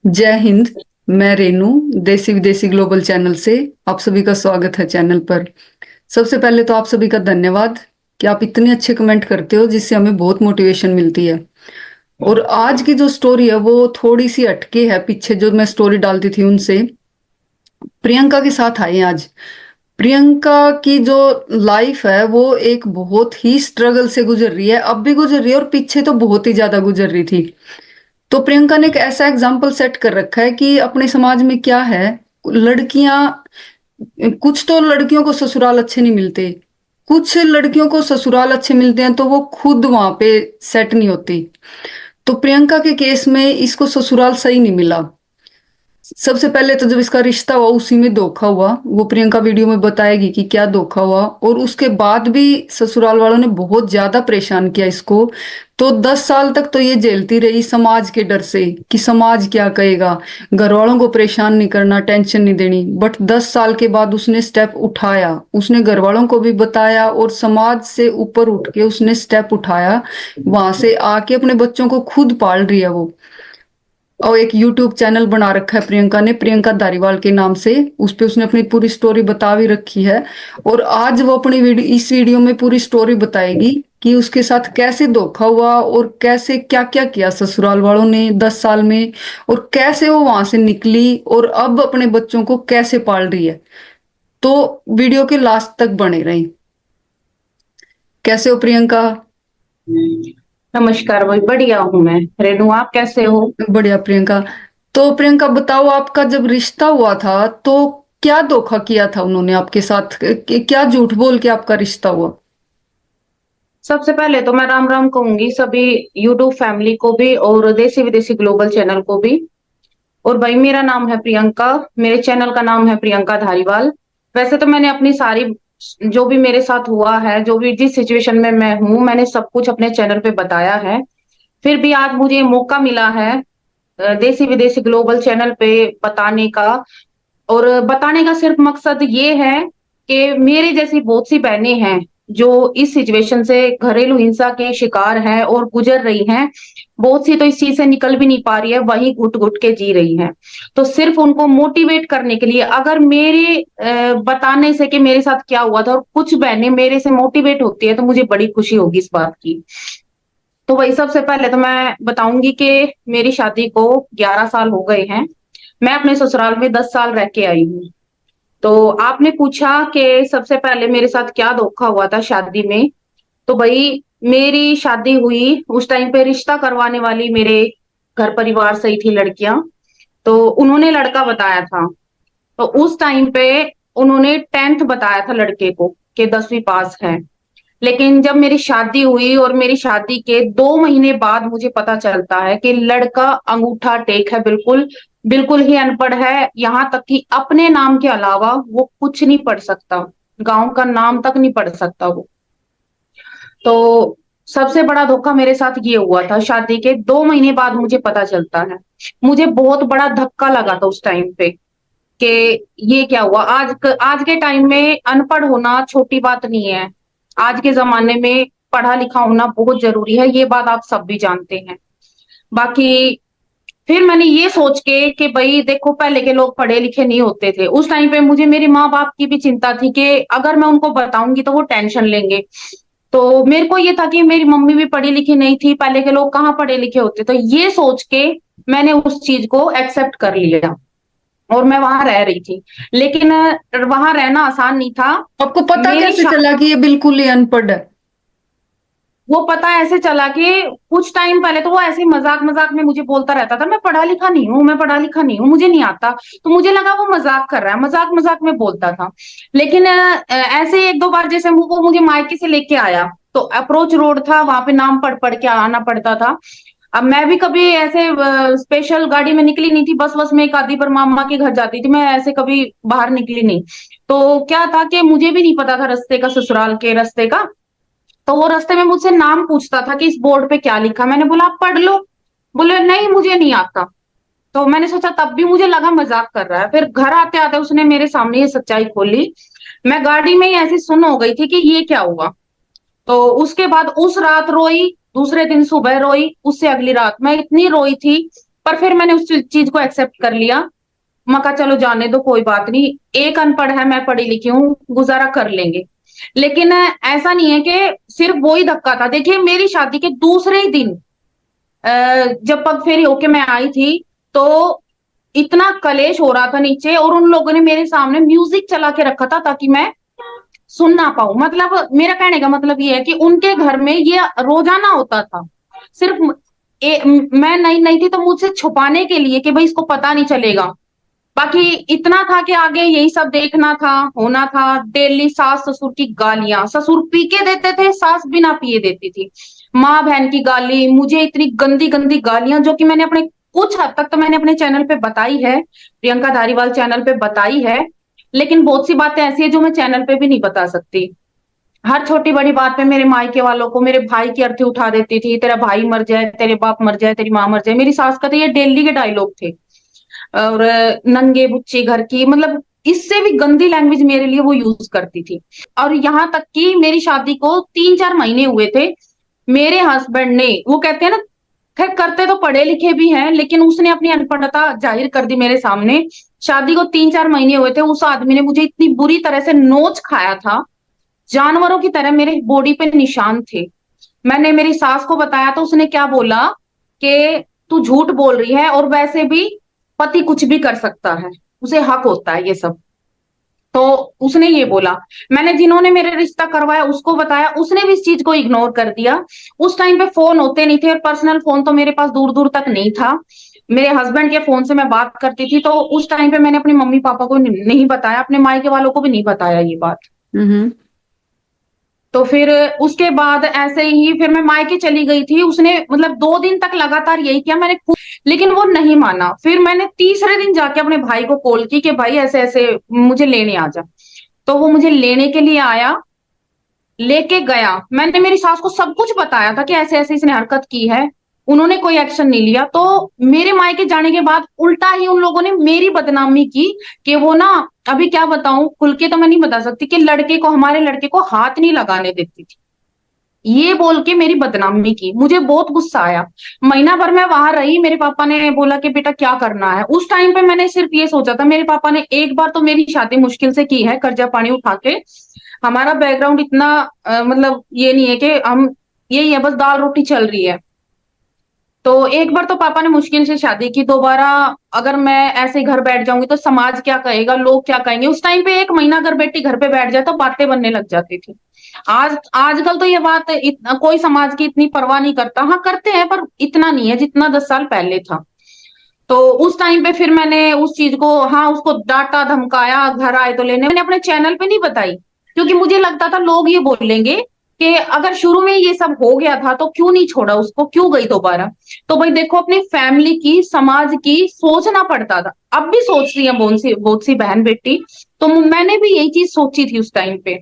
जय हिंद। मैं रेनू, देसी विदेशी ग्लोबल चैनल से आप सभी का स्वागत है चैनल पर। सबसे पहले तो आप सभी का धन्यवाद कि आप इतने अच्छे कमेंट करते हो, जिससे हमें बहुत मोटिवेशन मिलती है। और आज की जो स्टोरी है वो थोड़ी सी हटके है, पीछे जो मैं स्टोरी डालती थी उनसे। प्रियंका के साथ आई आज। प्रियंका की जो लाइफ है वो एक बहुत ही स्ट्रगल से गुजर रही है, अब भी गुजर रही है और पीछे तो बहुत ही ज्यादा गुजर रही थी। तो प्रियंका ने एक ऐसा एग्जाम्पल सेट कर रखा है कि अपने समाज में क्या है, लड़कियां, कुछ तो लड़कियों को ससुराल अच्छे नहीं मिलते, कुछ लड़कियों को ससुराल अच्छे मिलते हैं तो वो खुद वहां पे सेट नहीं होती। तो प्रियंका के केस में इसको ससुराल सही नहीं मिला। सबसे पहले तो जब इसका रिश्ता हुआ उसी में धोखा हुआ, वो प्रियंका वीडियो में बताएगी कि क्या धोखा हुआ। और उसके बाद भी ससुराल वालों ने बहुत ज्यादा परेशान किया इसको। तो 10 साल तक तो ये झेलती रही समाज के डर से कि समाज क्या कहेगा। घर वालों को परेशान नहीं करना, टेंशन नहीं देनी। बट 10 साल के बाद उसने स्टेप उठाया, उसने घर वालों को भी बताया और समाज से ऊपर उठ के उसने स्टेप उठाया। वहां से आके अपने बच्चों को खुद पाल रही है वो। और एक यूट्यूब चैनल बना रखा है प्रियंका ने, प्रियंका धारीवाल के नाम से। उस पे उसने अपनी पूरी स्टोरी बता भी रखी है। और आज वो अपनी इस वीडियो में पूरी स्टोरी बताएगी कि उसके साथ कैसे धोखा हुआ और कैसे क्या क्या किया ससुराल वालों ने 10 साल में, और कैसे वो वहां से निकली और अब अपने बच्चों को कैसे पाल रही है। तो वीडियो के लास्ट तक बने रही। कैसे हो प्रियंका? नमस्कार, वही बढ़िया हूँ मैं। रेनू, आप कैसे हो? बढ़िया प्रियंका। तो प्रियंका बताओ, आपका जब रिश्ता हुआ था तो क्या धोखा किया था उन्होंने आपके साथ, क्या झूठ बोल के आपका रिश्ता हुआ? सबसे पहले तो मैं राम राम कहूंगी सभी यूट्यूब फैमिली को भी और देसी विदेशी ग्लोबल चैनल को भी। और भाई, मेरा नाम है प्रियंका। मेरे चैनल का नाम है प्रियंका धारीवाल। वैसे तो मैंने अपनी सारी जो भी मेरे साथ हुआ है, जो भी जिस सिचुएशन में मैं हूँ, मैंने सब कुछ अपने चैनल पे बताया है। फिर भी आज मुझे मौका मिला है देसी विदेशी ग्लोबल चैनल पे बताने का। और बताने का सिर्फ मकसद ये है कि मेरे जैसी बहुत सी बहनें हैं जो इस सिचुएशन से, घरेलू हिंसा के शिकार हैं और गुजर रही हैं। बहुत सी तो इस चीज से निकल भी नहीं पा रही है, वही घुट घुट के जी रही हैं। तो सिर्फ उनको मोटिवेट करने के लिए, अगर मेरे बताने से कि मेरे साथ क्या हुआ था और कुछ बहनें मेरे से मोटिवेट होती है, तो मुझे बड़ी खुशी होगी इस बात की। तो वही, सबसे पहले तो मैं बताऊंगी कि मेरी शादी को 11 साल हो गए हैं। मैं अपने ससुराल में 10 साल रह के आई हूँ। तो आपने पूछा कि सबसे पहले मेरे साथ क्या धोखा हुआ था शादी में। तो भाई, मेरी शादी हुई उस टाइम पे रिश्ता करवाने वाली मेरे घर परिवार से ही थी लड़कियां। तो उन्होंने लड़का बताया था। तो उस टाइम पे उन्होंने 10th बताया था लड़के को कि 10वीं पास है। लेकिन जब मेरी शादी हुई और मेरी शादी के 2 महीने बाद मुझे पता चलता है कि लड़का अंगूठा टेक है, बिल्कुल बिल्कुल ही अनपढ़ है। यहाँ तक कि अपने नाम के अलावा वो कुछ नहीं पढ़ सकता, गांव का नाम तक नहीं पढ़ सकता वो। तो सबसे बड़ा धोखा मेरे साथ ये हुआ था, शादी के 2 महीने बाद मुझे पता चलता है। मुझे बहुत बड़ा धक्का लगा था उस टाइम पे कि ये क्या हुआ। आज के टाइम में अनपढ़ होना छोटी बात नहीं है। आज के जमाने में पढ़ा लिखा होना बहुत जरूरी है, ये बात आप सब भी जानते हैं। बाकी फिर मैंने ये सोच के कि भाई देखो, पहले के लोग पढ़े लिखे नहीं होते थे। उस टाइम पे मुझे मेरे माँ बाप की भी चिंता थी कि अगर मैं उनको बताऊंगी तो वो टेंशन लेंगे। तो मेरे को ये था कि मेरी मम्मी भी पढ़ी लिखी नहीं थी, पहले के लोग कहाँ पढ़े लिखे होते। तो ये सोच के मैंने उस चीज को एक्सेप्ट कर लिया और मैं वहां रह रही थी। लेकिन वहां रहना आसान नहीं था। आपको पता मेरी कैसे शा... चला कि ये बिल्कुल ही अनपढ़ है? वो पता ऐसे चला कि कुछ टाइम पहले तो वो ऐसे मजाक मजाक में मुझे बोलता रहता था, मैं पढ़ा लिखा नहीं हूँ, मैं पढ़ा लिखा नहीं हूँ, मुझे नहीं आता। तो मुझे लगा वो मजाक कर रहा है, मजाक मजाक में बोलता था। लेकिन ऐसे एक दो बार जैसे वो मुझे मायके से लेके आया, तो अप्रोच रोड था, वहां पे नाम पढ़ पढ़ के आना पड़ता था। अब मैं भी कभी ऐसे स्पेशल गाड़ी में निकली नहीं थी, बस बस में एक आधी बार मामा के घर जाती थी, मैं ऐसे कभी बाहर निकली नहीं। तो क्या था कि मुझे भी नहीं पता था रास्ते का, ससुराल के रास्ते का। तो वो रास्ते में मुझसे नाम पूछता था कि इस बोर्ड पे क्या लिखा। मैंने बोला आप पढ़ लो। बोले नहीं, मुझे नहीं आता। तो मैंने सोचा, तब भी मुझे लगा मजाक कर रहा है। फिर घर आते आते उसने मेरे सामने ये सच्चाई खोली। मैं गाड़ी में ही ऐसी सुन हो गई थी कि ये क्या हुआ। तो उसके बाद उस रात रोई, दूसरे दिन सुबह रोई, उससे अगली रात मैं इतनी रोई थी। पर फिर मैंने उस चीज को एक्सेप्ट कर लिया। मैं कहा चलो जाने दो, कोई बात नहीं, एक अनपढ़ है, मैं पढ़ी लिखी हूँ, गुजारा कर लेंगे। लेकिन ऐसा नहीं है कि सिर्फ वो ही धक्का था। देखिए मेरी शादी के दूसरे ही दिन जब पग फेरी होके मैं आई थी, तो इतना कलेश हो रहा था नीचे, और उन लोगों ने मेरे सामने म्यूजिक चला के रखा था ताकि मैं सुन ना पाऊं। मतलब मेरा कहने का मतलब ये है कि उनके घर में ये रोजाना होता था। सिर्फ मैं नई नई थी तो मुझसे छुपाने के लिए कि भाई इसको पता नहीं चलेगा। बाकी इतना था कि आगे यही सब देखना था, होना था। डेली सास ससुर की गालियां, ससुर पी के देते थे, सास बिना पिए देती थी। माँ बहन की गाली, मुझे इतनी गंदी गंदी गालियां, जो कि मैंने अपने कुछ हद तक तो मैंने अपने चैनल पे बताई है, प्रियंका धारीवाल चैनल पे बताई है। लेकिन बहुत सी बातें ऐसी है जो मैं चैनल पे भी नहीं बता सकती। हर छोटी बड़ी बात पे मेरे मायके वालों को, मेरे भाई की अर्थी उठा देती थी, तेरा भाई मर जाए, तेरे बाप मर जाए, तेरी माँ मर जाए। मेरी सास का तो ये डेली के डायलॉग थे। और नंगे बुच्चे घर की, मतलब इससे भी गंदी लैंग्वेज मेरे लिए वो यूज करती थी। और यहाँ तक कि मेरी शादी को 3-4 महीने हुए थे, मेरे हस्बैंड ने, वो कहते हैं ना, खैर करते तो पढ़े लिखे भी हैं, लेकिन उसने अपनी अनपढ़ता जाहिर कर दी मेरे सामने। शादी को 3-4 महीने हुए थे, उस आदमी ने मुझे इतनी बुरी तरह से नोच खाया था, जानवरों की तरह मेरे बॉडी पे निशान थे। मैंने मेरी सास को बताया तो उसने क्या बोला कि तू झूठ बोल रही है, और वैसे भी पति कुछ भी कर सकता है, उसे हक होता है ये सब। तो उसने ये बोला। मैंने जिन्होंने मेरे रिश्ता करवाया उसको बताया, उसने भी इस चीज को इग्नोर कर दिया। उस टाइम पे फोन होते नहीं थे, और पर्सनल फोन तो मेरे पास दूर दूर तक नहीं था। मेरे हस्बैंड के फोन से मैं बात करती थी, तो उस टाइम पे मैंने अपने मम्मी पापा को नहीं बताया, अपने मायके वालों को भी नहीं बताया ये बात। हम्म। तो फिर उसके बाद ऐसे ही फिर मैं मायके चली गई थी। उसने मतलब 2 दिन तक लगातार यही किया, मैंने लेकिन वो नहीं माना। फिर मैंने तीसरे दिन जाके अपने भाई को कॉल की कि भाई ऐसे ऐसे मुझे लेने आ जा। तो वो मुझे लेने के लिए आया, लेके गया। मैंने मेरी सास को सब कुछ बताया था कि ऐसे ऐसे इसने हरकत की है, उन्होंने कोई एक्शन नहीं लिया। तो मेरे मायके जाने के बाद उल्टा ही उन लोगों ने मेरी बदनामी की कि वो ना, अभी क्या बताऊं, खुल के तो मैं नहीं बता सकती, कि लड़के को, हमारे लड़के को हाथ नहीं लगाने देती थी, ये बोल के मेरी बदनामी की। मुझे बहुत गुस्सा आया। महीना भर मैं वहां रही। मेरे पापा ने बोला कि बेटा क्या करना है। उस टाइम पे मैंने सिर्फ ये सोचा था, मेरे पापा ने एक बार तो मेरी शादी मुश्किल से की है, कर्जा पानी उठा के। हमारा बैकग्राउंड इतना मतलब ये नहीं है कि हम, यही है बस दाल रोटी चल रही है। तो एक बार तो पापा ने मुश्किल से शादी की। दोबारा अगर मैं ऐसे ही घर बैठ जाऊंगी तो समाज क्या कहेगा, लोग क्या कहेंगे। उस टाइम पे 1 महीना अगर बेटी घर पे बैठ जाए तो बातें बनने लग जाती थी। आजकल तो ये बात कोई समाज की इतनी परवाह नहीं करता। हाँ करते हैं, पर इतना नहीं है जितना 10 साल पहले था। तो उस टाइम पे फिर मैंने उस चीज को, हाँ उसको डांटा धमकाया, घर आए तो लेने। मैंने अपने चैनल पे नहीं बताई, क्योंकि मुझे लगता था लोग ये बोलेंगे कि अगर शुरू में ये सब हो गया था तो क्यों नहीं छोड़ा उसको, क्यों गई दोबारा। तो भाई देखो, अपनी फैमिली की, समाज की सोचना पड़ता था। अब भी सोच रही है बहुत सी बहन बेटी। तो मैंने भी यही चीज सोची थी उस टाइम पे।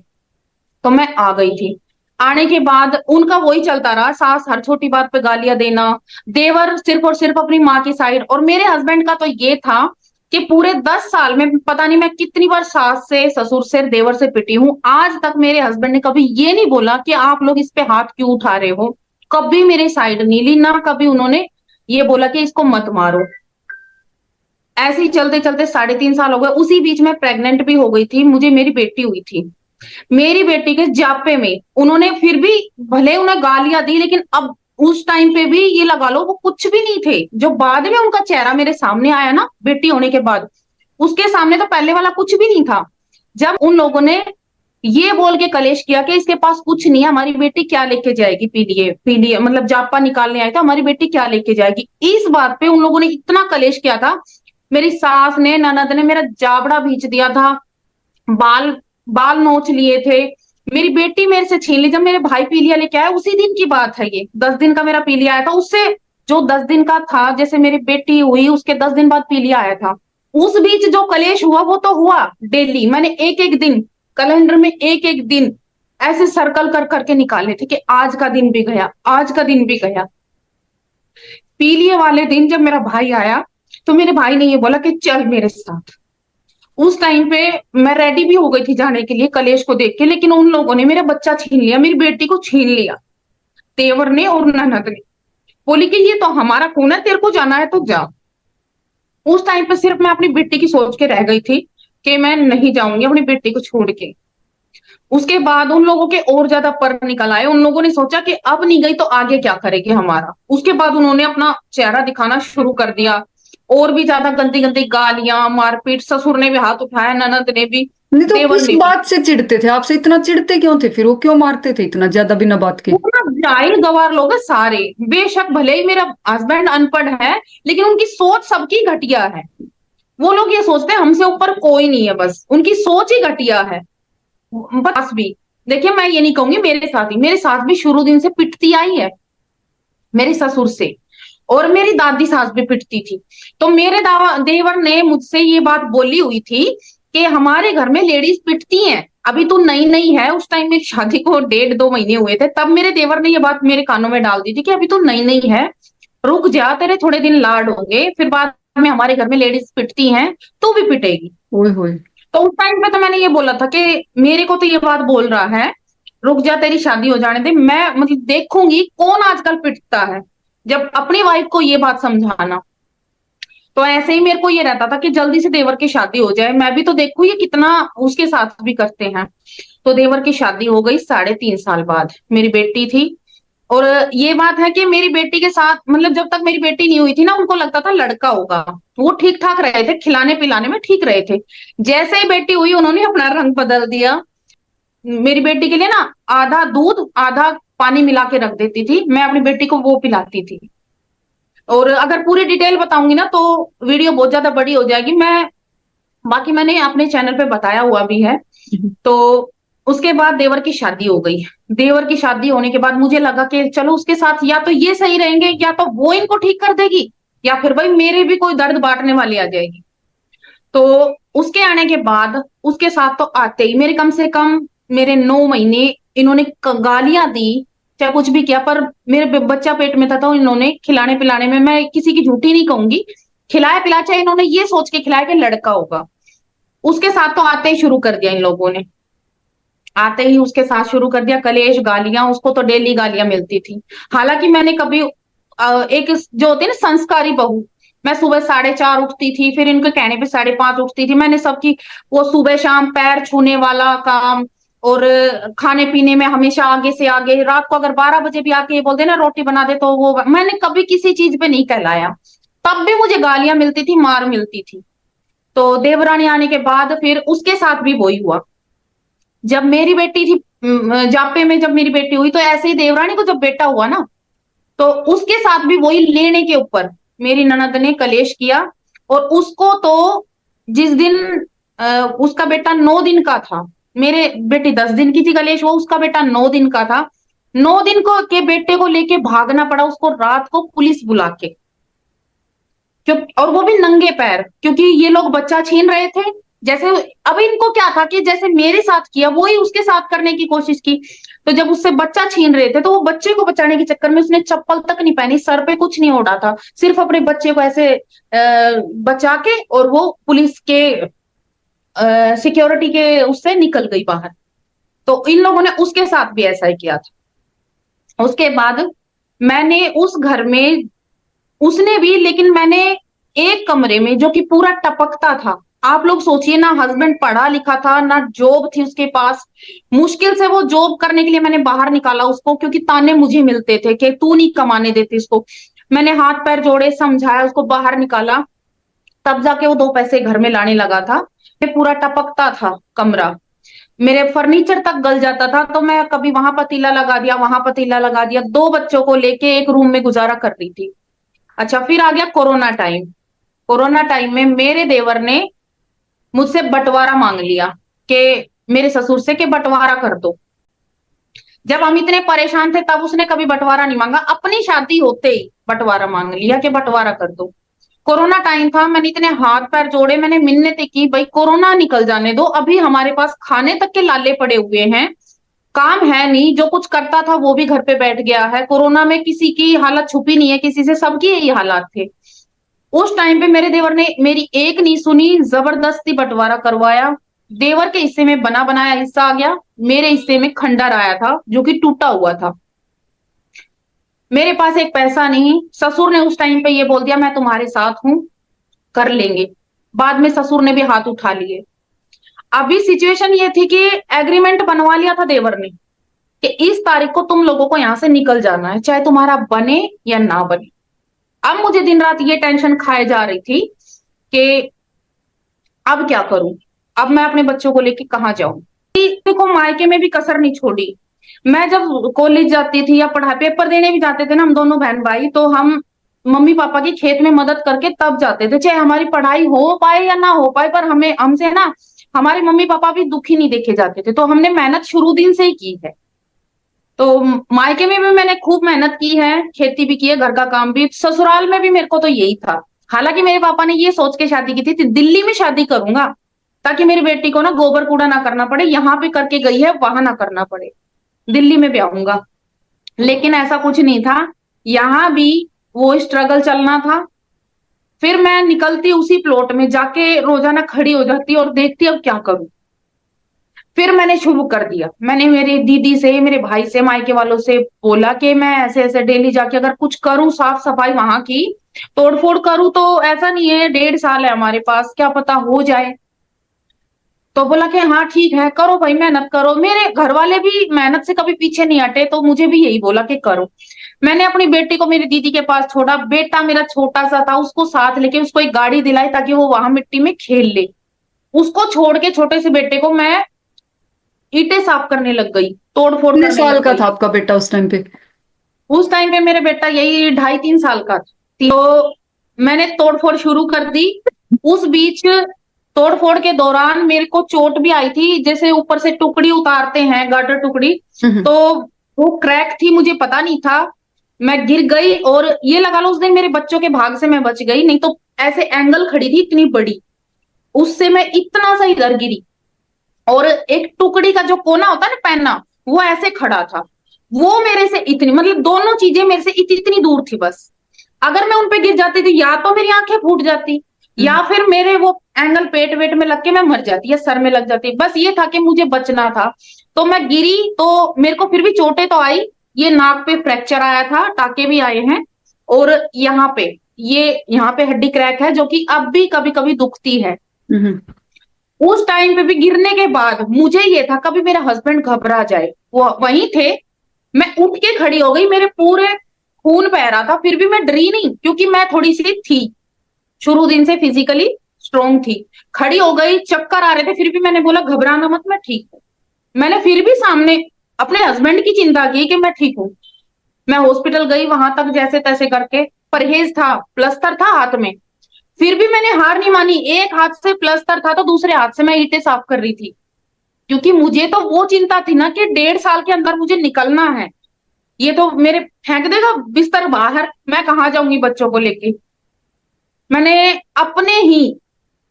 तो मैं आ गई थी। आने के बाद उनका वही चलता रहा, सास हर छोटी बात पे गालियां देना, देवर सिर्फ और सिर्फ अपनी माँ की साइड। और मेरे हस्बैंड का तो ये था कि पूरे 10 साल में पता नहीं मैं कितनी बार सास से, ससुर से, देवर से पिटी हूं, आज तक मेरे हस्बैंड ने कभी ये नहीं बोला कि आप लोग इस पे हाथ क्यों उठा रहे हो। कभी मेरी साइड नहीं ली, ना कभी उन्होंने ये बोला कि इसको मत मारो। ऐसे ही चलते चलते 3.5 साल हो गए। उसी बीच में प्रेग्नेंट भी हो गई थी, मुझे मेरी बेटी हुई थी। मेरी बेटी के जापे में उन्होंने फिर भी, भले उन्हें गालियां दी, लेकिन अब उस टाइम पे भी ये लगा लो वो कुछ भी नहीं थे। जो बाद में उनका चेहरा मेरे सामने आया ना बेटी होने के बाद, उसके सामने तो पहले वाला कुछ भी नहीं था। जब उन लोगों ने ये बोल के कलेश किया कि इसके पास कुछ नहीं है, हमारी बेटी क्या लेके जाएगी, पीलिए पीलिए, मतलब जापा निकालने आए तो हमारी बेटी क्या लेके जाएगी, इस बात पे उन लोगों ने इतना कलेश किया था। मेरी सास ने, ननद ने मेरा जाबड़ा भींच दिया था, बाल बाल नोच लिए थे, मेरी बेटी मेरे से छीन ली। जब मेरे भाई पीलिया लेके आया, उसी दिन की बात है ये, 10 दिन का मेरा पीलिया आया था। उससे जो 10 दिन का था, जैसे मेरी बेटी हुई उसके 10 दिन बाद पीलिया आया था। उस बीच जो कलेश हुआ वो तो हुआ डेली। मैंने एक एक दिन कैलेंडर में, एक एक दिन ऐसे सर्कल कर करके निकाले थे कि आज का दिन भी गया, आज का दिन भी गया। पीलिया वाले दिन जब मेरा भाई आया, तो मेरे भाई ने ये बोला कि चल मेरे साथ। उस टाइम पे मैं रेडी भी हो गई थी जाने के लिए कलेश को देख के, लेकिन उन लोगों ने मेरा बच्चा छीन लिया, मेरी बेटी को छीन लिया, तेवर ने और ननद ने। बोली कि ये तो हमारा खून है, तेरे को जाना है तो जा। उस टाइम पे सिर्फ मैं अपनी बेटी की सोच के रह गई थी कि मैं नहीं जाऊंगी अपनी बेटी को छोड़ के। उसके बाद उन लोगों के और ज्यादा पर निकल आए। उन लोगों ने सोचा कि अब नहीं गई तो आगे क्या करेगी हमारा। उसके बाद उन्होंने अपना चेहरा दिखाना शुरू कर दिया, और भी ज्यादा गंदी गंदी गालियां, मारपीट। ससुर ने भी हाथ उठाया, ननद ने भी, नहीं तो देवर किस ने भी। बात से चिढ़ते थे आपसे, इतना चिढ़ते क्यों थे फिर? वो क्यों मारते थे इतना ज्यादा बिना बात के? वो ना जाहिल गवार लोग हैं सारे। बेशक भले ही मेरा हस्बैंड अनपढ़ है, लेकिन उनकी सोच सबकी घटिया है। वो लोग ये सोचते हैं हमसे ऊपर कोई नहीं है, बस उनकी सोच ही घटिया है। बस भी देखिए, मैं ये नहीं कहूंगी, मेरे साथ भी शुरू दिन से पिटती आई है मेरे ससुर से, और मेरी दादी सास भी पिटती थी। तो मेरे देवर ने मुझसे ये बात बोली हुई थी कि हमारे घर में लेडीज पिटती हैं, अभी तू नई नई है। उस टाइम मेरी शादी को 1.5-2 महीने हुए थे, तब मेरे देवर ने ये बात मेरे कानों में डाल दी थी कि अभी तू नई नई है, रुक जा, तेरे थोड़े दिन लाड होंगे, फिर बाद में हमारे घर में लेडीज पिटती हैं, तू भी पिटेगी। ओए होए। तो उस टाइम पे तो मैंने ये बोला था कि मेरे को तो ये बात बोल रहा है, रुक जा, तेरी शादी हो जाने दे, मैं मतलब देखूंगी कौन आजकल पिटता है, जब अपनी वाइफ को ये बात समझाना। तो ऐसे ही मेरे को ये रहता था कि जल्दी से देवर की शादी हो जाए, मैं भी तो देखूं ये कितना उसके साथ भी करते हैं। तो देवर की शादी हो गई 3.5 साल बाद, मेरी बेटी थी। और ये बात है कि मेरी बेटी के साथ, मतलब जब तक मेरी बेटी नहीं हुई थी ना, उनको लगता था लड़का होगा। वो ठीक ठाक रहे थे, खिलाने पिलाने में ठीक रहे थे। जैसे ही बेटी हुई, उन्होंने अपना रंग बदल दिया। मेरी बेटी के लिए ना आधा दूध आधा पानी मिला के रख देती थी, मैं अपनी बेटी को वो पिलाती थी। और अगर पूरी डिटेल बताऊंगी ना तो वीडियो बहुत ज्यादा बड़ी हो जाएगी। बाकी मैंने अपने चैनल पे बताया हुआ भी है। तो उसके बाद देवर की शादी हो गई। देवर की शादी होने के बाद मुझे लगा कि चलो उसके साथ या तो ये सही रहेंगे, या तो वो इनको ठीक कर देगी, या फिर भाई मेरे भी कोई दर्द बांटने वाली आ जाएगी। तो उसके आने के बाद उसके साथ तो आते ही मेरे कम से कम मेरे 9 महीने इन्होंने गालियां दी, चाहे कुछ भी किया, पर मेरे बच्चा पेट में था तो इन्होंने खिलाने पिलाने में, मैं किसी की झूठी नहीं कहूंगी, खिलाया पिलाया, चाहे इन्होंने ये सोच के खिलाया कि लड़का होगा। उसके साथ तो आते ही शुरू कर दिया इन लोगों ने। आते ही उसके साथ शुरू कर दिया कलेश, गालियां। उसको तो डेली गालियां मिलती थी। हालांकि मैंने कभी एक जो होती है ना संस्कारी बहू, मैं सुबह 4:30 उठती थी, फिर इनके कहने पे 5:30 उठती थी। मैंने सबकी वो सुबह शाम पैर छूने वाला काम, और खाने पीने में हमेशा आगे से आगे। रात को अगर 12 बजे भी आके बोलते ना रोटी बना दे, तो वो मैंने कभी किसी चीज पे नहीं कहलाया। तब भी मुझे गालियां मिलती थी, मार मिलती थी। तो देवरानी आने के बाद फिर उसके साथ भी वही हुआ। जब मेरी बेटी थी जापे में, जब मेरी बेटी हुई, तो ऐसे ही देवरानी को जब बेटा हुआ ना, तो उसके साथ भी वही लेने के ऊपर मेरी ननद ने कलेश किया। और उसको तो जिस दिन उसका बेटा 9 दिन का था, मेरे बेटी 10 दिन की थी, कलेश वो उसका बेटा 9 दिन का था। 9 दिन को के बेटे को लेके भागना पड़ा उसको रात को पुलिस बुला के, क्यों, और वो भी नंगे पैर, क्योंकि ये लोग बच्चा छीन रहे थे। जैसे अब इनको क्या था कि जैसे मेरे साथ किया वो ही उसके साथ करने की कोशिश की। तो जब उससे बच्चा छीन रहे थे, तो वो बच्चे को बचाने के चक्कर में उसने चप्पल तक नहीं पहनी, सर पे कुछ नहीं ओढ़ा था, सिर्फ अपने बच्चे को ऐसे बचा के, और वो पुलिस के सिक्योरिटी के उससे निकल गई बाहर। तो इन लोगों ने उसके साथ भी ऐसा ही किया था। उसके बाद मैंने उस घर में, उसने भी, लेकिन मैंने एक कमरे में जो कि पूरा टपकता था। आप लोग सोचिए ना, हस्बैंड पढ़ा लिखा था ना, जॉब थी उसके पास, मुश्किल से वो जॉब करने के लिए मैंने बाहर निकाला उसको, क्योंकि ताने मुझे मिलते थे कि तू नहीं कमाने देती इसको। मैंने हाथ पैर जोड़े, समझाया, उसको बाहर निकाला, तब जाके वो 2 पैसे घर में लाने लगा था। ये पूरा टपकता था कमरा, मेरे फर्नीचर तक गल जाता था। तो मैं कभी वहां पतीला लगा दिया, वहां पतीला लगा दिया, 2 बच्चों को लेके एक रूम में गुजारा कर रही थी। अच्छा, फिर आ गया कोरोना टाइम। कोरोना टाइम में मेरे देवर ने मुझसे बंटवारा मांग लिया कि मेरे ससुर से कि बंटवारा कर दो। जब हम इतने परेशान थे तब उसने कभी बंटवारा नहीं मांगा, अपनी शादी होते ही बंटवारा मांग लिया कि बंटवारा कर दो। कोरोना टाइम था, मैंने इतने हाथ पैर जोड़े, मैंने मिन्नतें की, भाई कोरोना निकल जाने दो, अभी हमारे पास खाने तक के लाले पड़े हुए हैं, काम है नहीं, जो कुछ करता था वो भी घर पे बैठ गया है। कोरोना में किसी की हालत छुपी नहीं है किसी से, सबकी यही हालात थे। उस टाइम पे मेरे देवर ने मेरी एक नहीं सुनी, जबरदस्ती बंटवारा करवाया। देवर के हिस्से में बना बनाया हिस्सा आ गया, मेरे हिस्से में खंडर आया था जो कि टूटा हुआ था। मेरे पास एक पैसा नहीं, ससुर ने उस टाइम पे ये बोल दिया मैं तुम्हारे साथ हूं, कर लेंगे। बाद में ससुर ने भी हाथ उठा लिए। अभी सिचुएशन ये थी कि एग्रीमेंट बनवा लिया था देवर ने कि इस तारीख को तुम लोगों को यहां से निकल जाना है, चाहे तुम्हारा बने या ना बने। अब मुझे दिन रात ये टेंशन खाए जा रही थी कि अब क्या करूं, अब मैं अपने बच्चों को लेके कहाँ जाऊं। देखो मायके में भी कसर नहीं छोड़ी। मैं जब कॉलेज जाती थी या पढ़ाई पेपर देने भी जाते थे ना, हम दोनों बहन भाई, तो हम मम्मी पापा की खेत में मदद करके तब जाते थे, चाहे हमारी पढ़ाई हो पाए या ना हो पाए, पर हमें हमसे ना हमारे मम्मी पापा भी दुखी नहीं देखे जाते थे। तो हमने मेहनत शुरू दिन से ही की है। तो मायके में भी मैंने खूब मेहनत की है, खेती भी की है, घर का काम भी। ससुराल में भी मेरे को तो यही था। हालांकि मेरे पापा ने ये सोच के शादी की थी दिल्ली में शादी करूंगा ताकि मेरी बेटी को ना गोबर कूड़ा ना करना पड़े, यहाँ पे करके गई है वहां ना करना पड़े, दिल्ली में भी आऊंगा। लेकिन ऐसा कुछ नहीं था, यहाँ भी वो स्ट्रगल चलना था। फिर मैं निकलती उसी प्लॉट में जाके रोजाना खड़ी हो जाती और देखती अब क्या करूं। फिर मैंने शुरू कर दिया। मैंने मेरी दीदी से, मेरे भाई से, मायके वालों से बोला कि मैं ऐसे ऐसे डेली जाके अगर कुछ करूं, साफ सफाई वहां की तोड़फोड़ करूं, तो ऐसा नहीं है, 1.5 साल है हमारे पास, क्या पता हो जाए। तो बोला कि हाँ ठीक है, करो भाई, मेहनत करो। मेरे घर वाले भी मेहनत से कभी पीछे नहीं हटे, तो मुझे भी यही बोला कि करो। मैंने अपनी बेटी को मेरी दीदी के पास छोड़ा। बेटा मेरा छोटा सा था, उसको साथ लेके उसको एक गाड़ी दिलाई ताकि वो वहां मिट्टी में खेल ले। उसको छोड़ के छोटे से बेटे को मैं ईंटें साफ करने लग गई, तोड़ फोड़ कितने करने साल लग का गई। था आपका बेटा उस टाइम पे? उस टाइम पे मेरे बेटा यही 2.5-3 साल का थी। तो मैंने तोड़फोड़ शुरू कर दी। उस बीच तोड़फोड़ के दौरान मेरे को चोट भी आई थी, जैसे ऊपर से टुकड़ी उतारते हैं, गार्डर टुकड़ी, हम्म। तो वो क्रैक थी, मुझे पता नहीं था। मैं गिर गई और ये लगा लो उस दिन मेरे बच्चों के भाग से मैं बच गई, नहीं तो ऐसे एंगल खड़ी थी इतनी बड़ी, उससे मैं इतना सा इधर गिरी। और एक टुकड़ी का जो कोना होता है ना पहनना, वो ऐसे खड़ा था। वो मेरे से इतनी, मतलब दोनों चीजें मेरे से इतनी दूर थी बस। अगर मैं उनपे गिर जाती थी या तो मेरी आंखें फूट जाती, या फिर मेरे वो एंगल पेट वेट में लग के मैं मर जाती या सर में लग जाती। बस ये था कि मुझे बचना था। तो मैं गिरी तो मेरे को फिर भी चोटें तो आई। ये नाक पे फ्रैक्चर आया था, टाके भी आए हैं, और यहाँ पे, ये यहाँ पे हड्डी क्रैक है जो कि अब भी कभी कभी दुखती है। हम्म। उस टाइम पे भी गिरने के बाद मुझे ये था कभी मेरा हस्बैंड घबरा जाए, वो वहीं थे। मैं उठ के खड़ी हो गई, मेरे पूरे खून बह रहा था, फिर भी मैं डरी नहीं क्योंकि मैं थोड़ी सी थी, शुरू दिन से फिजिकली स्ट्रोंग थी। खड़ी हो गई, चक्कर आ रहे थे, फिर भी मैंने बोला घबराना मत, मैं ठीक हूँ। मैंने फिर भी सामने अपने हस्बैंड की चिंता की कि मैं ठीक हूँ। मैं हॉस्पिटल गई, वहां तक जैसे तैसे करके, परहेज था, प्लस्तर था हाथ में, फिर भी मैंने हार नहीं मानी। एक हाथ से प्लस्तर था तो दूसरे हाथ से मैं ईंटें साफ कर रही थी, क्योंकि मुझे तो वो चिंता थी ना कि 1.5 साल के अंदर मुझे निकलना है। ये तो मेरे फेंक देगा बिस्तर बाहर, मैं कहाँ जाऊंगी बच्चों को लेके। मैंने अपने ही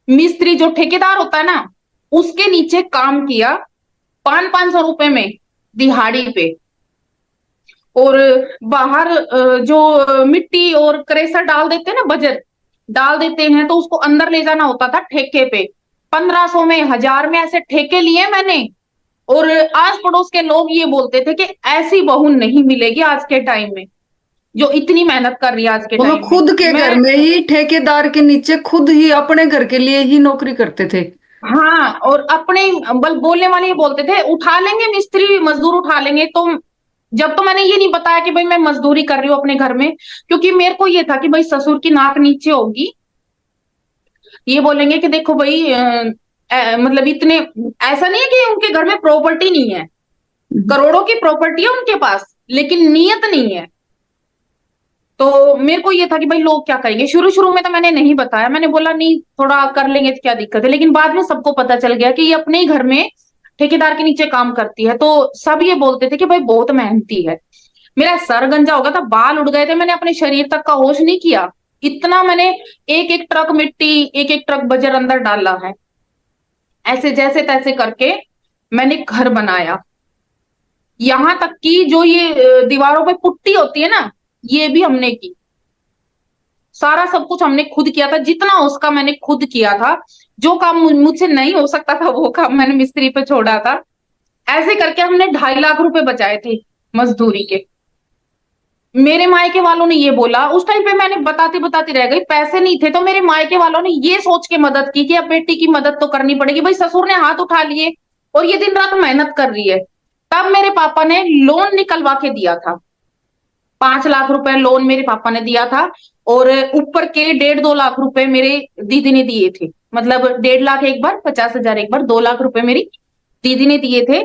मिस्त्री जो ठेकेदार होता है ना, उसके नीचे काम किया, 500-500 रुपए में दिहाड़ी पे। और बाहर जो मिट्टी और क्रेसर डाल देते हैं ना, बजर डाल देते हैं, तो उसको अंदर ले जाना होता था ठेके पे। 1500 में, 1000 में ऐसे ठेके लिए मैंने। और आस पड़ोस के लोग ये बोलते थे कि ऐसी बहू नहीं मिलेगी आज के टाइम में जो इतनी मेहनत कर रही है आज के वो लोग टाइम में। खुद के घर मैं, में ही ठेकेदार के नीचे खुद ही अपने घर के लिए ही नौकरी करते थे। हाँ, और अपने बल बोलने वाले ये बोलते थे उठा लेंगे मिस्त्री मजदूर उठा लेंगे। तो जब तो मैंने ये नहीं बताया कि भाई मैं मजदूरी कर रही हूँ अपने घर में, क्योंकि मेरे को ये था कि भाई ससुर की नाक नीचे होगी, ये बोलेंगे कि देखो भाई मतलब इतने, ऐसा नहीं है कि उनके घर में प्रॉपर्टी नहीं है, करोड़ों की प्रॉपर्टी है उनके पास, लेकिन नियत नहीं है। तो मेरे को ये था कि भाई लोग क्या कहेंगे। शुरू शुरू में तो मैंने नहीं बताया, मैंने बोला नहीं थोड़ा कर लेंगे तो क्या दिक्कत है। लेकिन बाद में सबको पता चल गया कि ये अपने ही घर में ठेकेदार के नीचे काम करती है, तो सब ये बोलते थे कि भाई बहुत मेहनती है। मेरा सर गंजा हो गया था, बाल उड़ गए थे, मैंने अपने शरीर तक का होश नहीं किया। इतना मैंने एक एक ट्रक मिट्टी, एक एक ट्रक बजर अंदर डाला है। ऐसे जैसे तैसे करके मैंने घर बनाया। यहां तक कि जो ये दीवारों पे पुट्टी होती है ना, ये भी हमने की। सारा सब कुछ हमने खुद किया था, जितना उसका मैंने खुद किया था। जो काम मुझसे नहीं हो सकता था वो काम मैंने मिस्त्री पे छोड़ा था। ऐसे करके हमने 2.5 लाख रुपए बचाए थे मजदूरी के। मेरे मायके वालों ने ये बोला, उस टाइम पे मैंने बताती बताती रह गई, पैसे नहीं थे तो मेरे मायके वालों ने ये सोच के मदद की कि अब बेटी की मदद तो करनी पड़ेगी, भाई ससुर ने हाथ उठा लिए और ये दिन रात मेहनत कर रही है। तब मेरे पापा ने लोन निकलवा के दिया था, 5 लाख रुपए लोन मेरे पापा ने दिया था, और ऊपर के 1.5-2 लाख रुपए मेरे दीदी ने दिए थे। मतलब 1.5 लाख एक बार, 50,000 एक बार, 2 लाख रुपए मेरी दीदी ने दिए थे।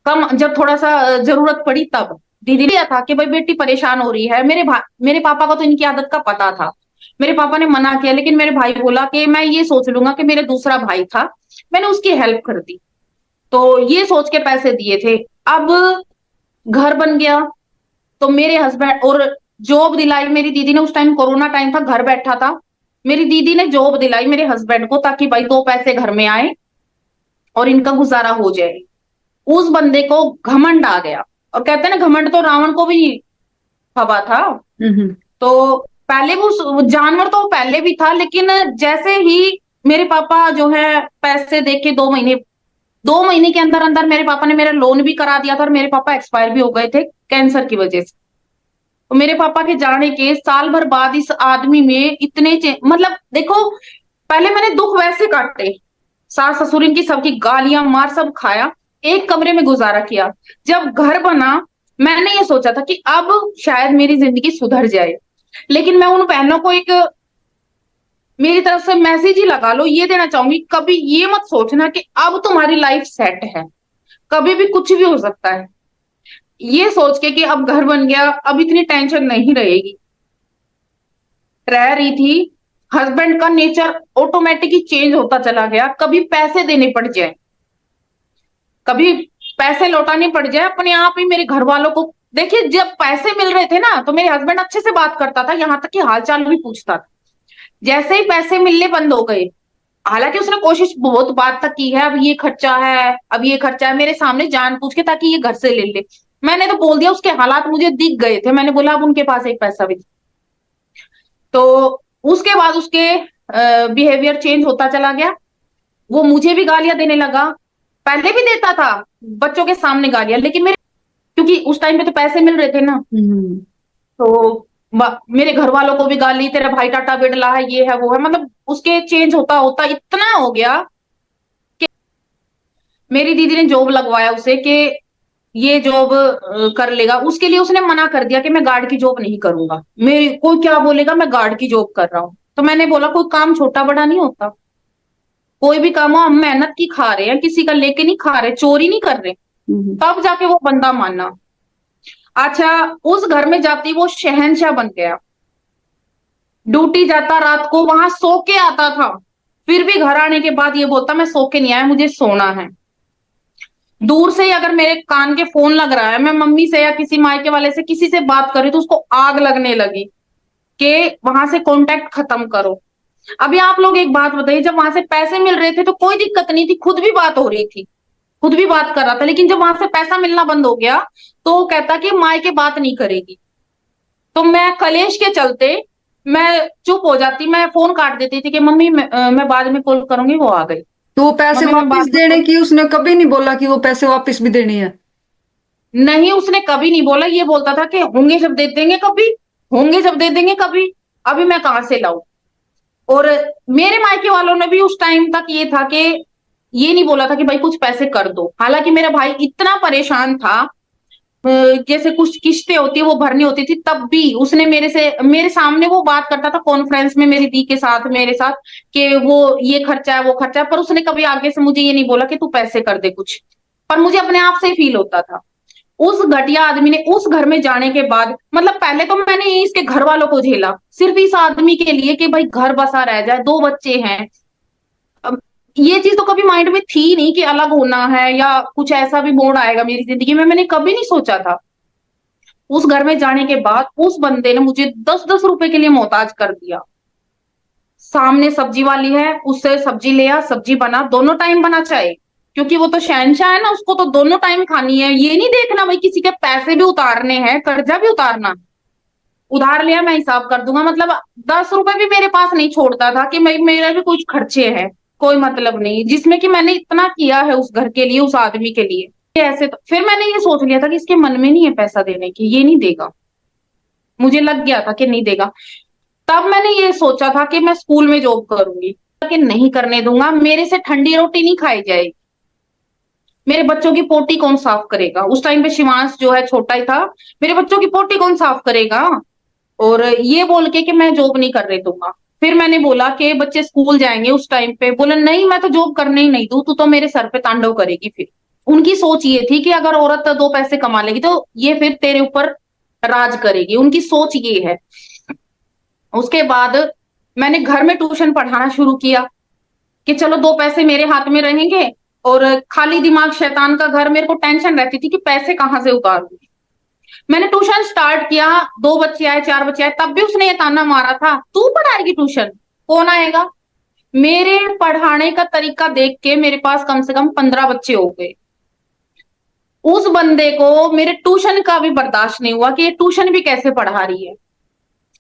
कम जब थोड़ा सा जरूरत पड़ी तब दीदी ने दिया था कि भाई बेटी परेशान हो रही है। मेरे पापा को तो इनकी आदत का पता था। मेरे पापा ने मना किया, लेकिन मेरे भाई बोला कि मैं ये सोच लूंगा कि मेरे दूसरा भाई था, मैंने उसकी हेल्प कर दी, तो ये सोच के पैसे दिए थे। अब घर बन गया तो मेरे हस्बैंड, और जॉब दिलाई मेरी दीदी ने, उस टाइम कोरोना टाइम था, घर बैठा था, मेरी दीदी ने जॉब दिलाई मेरे हस्बैंड को ताकि भाई 2 पैसे घर में आए और इनका गुजारा हो जाए। उस बंदे को घमंड आ गया, और कहते हैं ना घमंड तो रावण को भी हवा था। हम्म। तो पहले वो जानवर तो पहले भी था, लेकिन जैसे ही मेरे पापा जो है पैसे देके 2 महीने के अंदर अंदर मेरे पापा ने मेरा लोन भी करा दिया था, और मेरे पापा एक्सपायर भी हो गए थे कैंसर की वजह से। तो मेरे पापा के जाने के साल भर बाद इस आदमी में इतने मतलब देखो, पहले मैंने दुख वैसे काटे, सास ससुर इनकी सबकी गालियां मार सब खाया, एक कमरे में गुजारा किया। जब घर बना मैंने ये सोचा था कि अब शायद मेरी जिंदगी सुधर जाए, लेकिन मैं उन बहनों को एक मेरी तरफ से मैसेज ही लगा लो, ये देना चाहूंगी, कभी ये मत सोचना कि अब तुम्हारी लाइफ सेट है, कभी भी कुछ भी हो सकता है। ये सोच के कि अब घर बन गया, अब इतनी टेंशन नहीं रहेगी। रह रही थी, हस्बैंड का नेचर ऑटोमेटिकली चेंज होता चला गया, कभी पैसे देने पड़ जाए, कभी पैसे लौटाने पड़ जाए, अपने आप ही मेरे घर वालों को देखिए, जब पैसे मिल रहे थे ना तो मेरे हस्बैंड अच्छे से बात करता था, यहाँ तक कि हालचाल भी पूछता था। जैसे ही पैसे मिलने बंद हो गए, हालांकि उसने कोशिश बहुत बात तक की है, अब ये खर्चा है, अब ये खर्चा है, मेरे सामने जान पूछ के ताकि ये घर से ले ले। मैंने तो बोल दिया, उसके हालात मुझे दिख गए थे, मैंने बोला अब उनके पास एक पैसा भी नहीं। तो उसके बाद उसके बिहेवियर चेंज होता चला गया, वो मुझे भी गालियां देने लगा। पहले भी देता था बच्चों के सामने गालियां, लेकिन मेरे क्योंकि उस टाइम पे तो पैसे मिल रहे थे ना, हम्म। तो मेरे घर वालों को भी गाली, तेरा भाई टाटा बिरला है, ये है वो है, मतलब उसके चेंज होता होता इतना हो गया कि मेरी दीदी ने जॉब लगवाया उसे कि ये जॉब कर लेगा, उसके लिए उसने मना कर दिया कि मैं गार्ड की जॉब नहीं करूंगा, मेरे कोई क्या बोलेगा, मैं गार्ड की जॉब कर रहा हूँ। तो मैंने बोला कोई काम छोटा बड़ा नहीं होता, कोई भी काम हो, हम मेहनत की खा रहे हैं, किसी का लेके नहीं खा रहे, चोरी नहीं कर रहे। हम्म। तब जाके वो बंदा माना। अच्छा, उस घर में जाती वो शहंशाह बन गया, ड्यूटी जाता रात को, वहां सो के आता था, फिर भी घर आने के बाद ये बोलता मैं सो के नहीं आया, मुझे सोना है। दूर से ही अगर मेरे कान के फोन लग रहा है, मैं मम्मी से या किसी मायके वाले से किसी से बात कर रही तो उसको आग लगने लगी कि वहां से कांटेक्ट खत्म करो। अभी आप लोग एक बात बताइए, जब वहां से पैसे मिल रहे थे तो कोई दिक्कत नहीं थी, खुद भी बात हो रही थी, खुद भी बात कर रहा था, लेकिन जब वहां से पैसा मिलना बंद हो गया तो वो कहता कि मायके बात नहीं करेगी। तो मैं कलेश के चलते मैं चुप हो जाती, मैं फोन काट देती थी कि मम्मी मैं बाद में कॉल करूंगी, वो आ गई। तो वो पैसे मम्मी मैं वापस बाद में देने call- की उसने कभी नहीं बोला कि वो पैसे वापस भी देने हैं? नहीं, उसने कभी नहीं बोला, ये बोलता था कि होंगे जब दे देंगे कभी, होंगे जब दे देंगे कभी, अभी मैं कहाँ से लाऊं। और मेरे मायके वालों ने भी उस टाइम तक ये था कि ये नहीं बोला था कि भाई कुछ पैसे कर दो, हालांकि मेरा भाई इतना परेशान था, जैसे कुछ किस्तें होती है वो भरनी होती थी, तब भी उसने मेरे सामने वो बात करता था कॉन्फ्रेंस में मेरी दी के साथ, मेरे साथ, कि वो ये खर्चा है वो खर्चा है, पर उसने कभी आगे से मुझे ये नहीं बोला कि तू पैसे कर दे कुछ। पर मुझे अपने आप से फील होता था। उस घटिया आदमी ने उस घर में जाने के बाद, मतलब पहले तो मैंने इसके घर वालों को झेला सिर्फ इस आदमी के लिए कि भाई घर बसा रह जाए, 2 बच्चे हैं। अब ये चीज तो कभी माइंड में थी नहीं कि अलग होना है या कुछ ऐसा भी मोड़ आएगा मेरी जिंदगी में, मैंने कभी नहीं सोचा था। उस घर में जाने के बाद उस बंदे ने मुझे 10-10 रुपए के लिए मोहताज कर दिया। सामने सब्जी वाली है, उससे सब्जी ले आ, सब्जी बना, दोनों टाइम बना चाहे, क्योंकि वो तो शहंशाह है ना, उसको तो दोनों टाइम खानी है, ये नहीं देखना भाई किसी के पैसे भी उतारने हैं, कर्जा भी उतारना, उधार लिया मैं हिसाब कर दूंगा, मतलब 10 रुपए भी मेरे पास नहीं छोड़ता था कि मैं मेरा भी कुछ खर्चे हैं, कोई मतलब नहीं, जिसमें कि मैंने इतना किया है उस घर के लिए, उस आदमी के लिए। ऐसे तो फिर मैंने ये सोच लिया था कि इसके मन में नहीं है पैसा देने की, ये नहीं देगा। मुझे लग गया था कि नहीं देगा। तब मैंने ये सोचा था कि मैं स्कूल में जॉब करूंगी, कि नहीं करने दूंगा, मेरे से ठंडी रोटी नहीं खाई जाएगी, मेरे बच्चों की पोटी कौन साफ करेगा। उस टाइम पे शिवांश जो है छोटा ही था, मेरे बच्चों की पोटी कौन साफ करेगा। और ये बोल के कि मैं जॉब नहीं करने दूंगा। फिर मैंने बोला कि बच्चे स्कूल जाएंगे, उस टाइम पे बोला नहीं मैं तो जॉब करने ही नहीं दूं, तू तो मेरे सर पे तांडव करेगी। फिर उनकी सोच ये थी कि अगर औरत दो पैसे कमा लेगी तो ये फिर तेरे ऊपर राज करेगी, उनकी सोच ये है। उसके बाद मैंने घर में ट्यूशन पढ़ाना शुरू किया कि चलो दो पैसे मेरे हाथ में रहेंगे, और खाली दिमाग शैतान का घर, मेरे को टेंशन रहती थी कि पैसे कहाँ से उतारूंगी। मैंने ट्यूशन स्टार्ट किया, 2 बच्चे आए, 4 बच्चे आए, तब भी उसने ये ताना मारा था, तू पढ़ाएगी ट्यूशन, कौन आएगा। मेरे पढ़ाने का तरीका देख के मेरे पास कम से कम 15 बच्चे हो गए। उस बंदे को मेरे ट्यूशन का भी बर्दाश्त नहीं हुआ कि ये ट्यूशन भी कैसे पढ़ा रही है।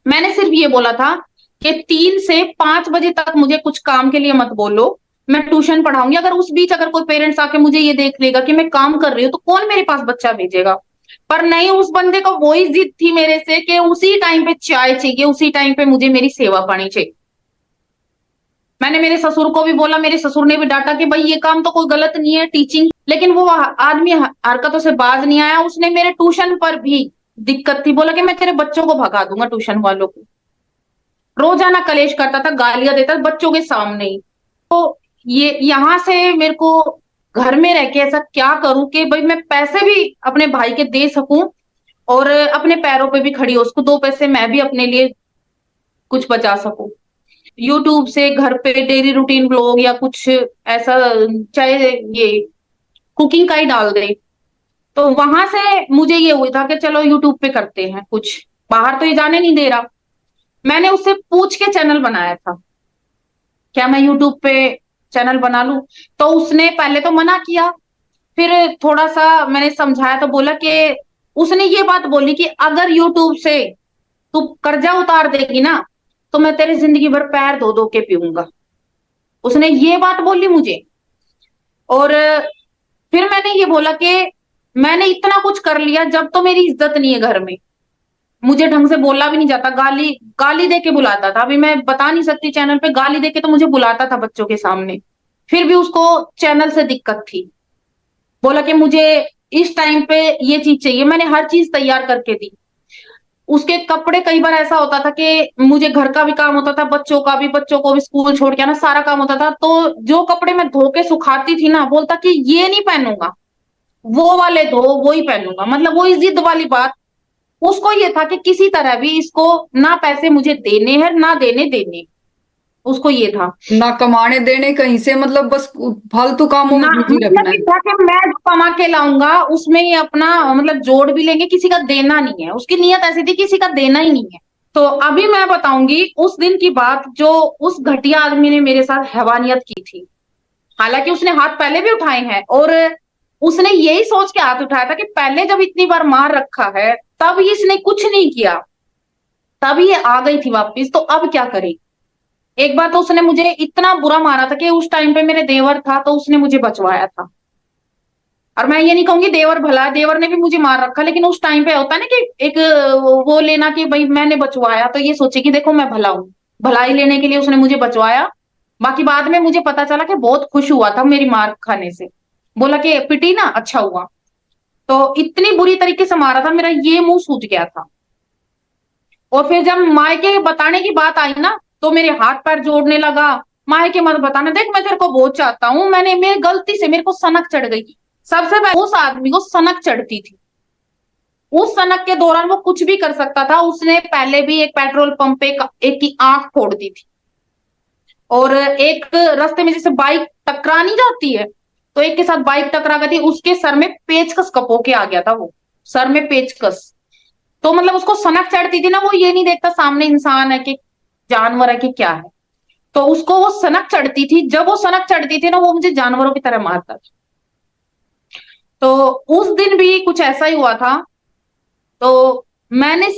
मैंने सिर्फ ये बोला था कि 3 से 5 बजे तक मुझे कुछ काम के लिए मत बोलो, मैं ट्यूशन पढ़ाऊंगी। अगर उस बीच अगर कोई पेरेंट्स आके मुझे ये देख लेगा कि मैं काम कर रही हूँ तो कौन मेरे पास बच्चा भेजेगा। पर नहीं, उस बंदे को वही जिद थी मेरे से कि उसी टाइम पे चाय चाहिए, उसी टाइम पे मुझे मेरी सेवा पानी चाहिए। मैंने मेरे ससुर को भी बोला, मेरे ससुर ने भी डांटा कि भाई ये काम तो कोई गलत नहीं है, टीचिंग, लेकिन वो आदमी हरकतों से बाज नहीं आया। उसने मेरे ट्यूशन पर भी दिक्कत थी, बोला कि मैं तेरे बच्चों को भगा दूंगा ट्यूशन वालों को। रोजाना कलेश करता था, गालियां देता था बच्चों के सामने ही। तो ये यहां से मेरे को घर में रह के ऐसा क्या करूं कि भाई मैं पैसे भी अपने भाई के दे सकूं और अपने पैरों पे भी खड़ी हो, उसको 2 पैसे मैं भी अपने लिए कुछ बचा सकूं। यूट्यूब से घर पे डेली रूटीन ब्लॉग या कुछ ऐसा, चाहे ये कुकिंग का ही डाल दे। तो वहां से मुझे ये हुआ था कि चलो यूट्यूब पे करते हैं कुछ, बाहर तो ये जाने नहीं दे रहा। मैंने उससे पूछ के चैनल बनाया था, क्या मैं यूट्यूब पे चैनल बना लूं। तो उसने पहले तो मना किया, फिर थोड़ा सा मैंने समझाया तो बोला कि, उसने ये बात बोली कि अगर यूट्यूब से तू कर्जा उतार देगी ना तो मैं तेरी जिंदगी भर पैर धो धो के पीऊंगा। उसने ये बात बोली मुझे। और फिर मैंने ये बोला कि मैंने इतना कुछ कर लिया, जब तो मेरी इज्जत नहीं है घर में, मुझे ढंग से बोला भी नहीं जाता, गाली गाली दे के बुलाता था। अभी मैं बता नहीं सकती चैनल पे, गाली दे के तो मुझे बुलाता था बच्चों के सामने। फिर भी उसको चैनल से दिक्कत थी, बोला कि मुझे इस टाइम पे ये चीज चाहिए। मैंने हर चीज तैयार करके दी। उसके कपड़े, कई बार ऐसा होता था कि मुझे घर का भी काम होता था, बच्चों का भी, बच्चों को भी स्कूल छोड़ के आना, सारा काम होता था। तो जो कपड़े मैं धो के सुखाती थी ना, बोलता कि ये नहीं पहनूंगा, वो वाले धो वो ही पहनूंगा। मतलब वही जिद वाली बात। उसको ये था कि किसी तरह भी इसको ना पैसे मुझे देने हैं ना देने देने, उसको ये था ना कमाने देने कहीं से, मतलब बस फालतू कामों ना, में बिजी मतलब रखना ये है। था कि मैं जो कमा के लाऊंगा उसमें ही अपना मतलब जोड़ भी लेंगे, किसी का देना नहीं है। उसकी नीयत ऐसी थी, किसी का देना ही नहीं है। तो अभी मैं बताऊंगी उस दिन की बात, जो उस घटिया आदमी ने मेरे साथ हैवानियत की थी। हालांकि उसने हाथ पहले भी उठाए हैं, और उसने यही सोच के हाथ उठाया था कि पहले जब इतनी बार मार रखा है तब इसने कुछ नहीं किया, तब ये आ गई थी वापिस, तो अब क्या करेगी। एक बार तो उसने मुझे इतना बुरा मारा था कि उस टाइम पे मेरे देवर था तो उसने मुझे बचवाया था। और मैं ये नहीं कहूंगी देवर भला, देवर ने भी मुझे मार रखा, लेकिन उस टाइम पे होता है ना कि एक वो लेना कि भाई मैंने बचवाया, तो ये सोचे कि देखो मैं भला हूं, भलाई लेने के लिए उसने मुझे बचवाया। बाकी बाद में मुझे पता चला कि बहुत खुश हुआ था मेरी मार खाने से, बोला कि पिटी ना अच्छा हुआ। तो इतनी बुरी तरीके से मारा था, मेरा ये मुंह सूज गया था। और फिर जब मायके बताने की बात आई ना तो मेरे हाथ पैर जोड़ने लगा, मायके मत बताना, देख मैं तेरे को बहुत चाहता हूँ। मैंने, मेरी गलती से मेरे को सनक चढ़ गई। सबसे पहले उस आदमी को सनक चढ़ती थी, उस सनक के दौरान वो कुछ भी कर सकता था। उसने पहले भी एक पेट्रोल पंप पे एक की आंख फोड़ दी थी, और एक रास्ते में जैसे बाइक टकरानी जाती है तो एक के साथ बाइक टकरा गई थी, उसके सर में पेचकस कपो के आ गया था वो, सर में पेचकस। तो मतलब उसको सनक चढ़ती थी ना, वो ये नहीं देखता सामने इंसान है कि जानवर है कि क्या है। तो उसको वो सनक चढ़ती थी, जब वो सनक चढ़ती थी ना वो मुझे जानवरों की तरह मारता था। तो उस दिन भी कुछ ऐसा ही हुआ था। तो मैंने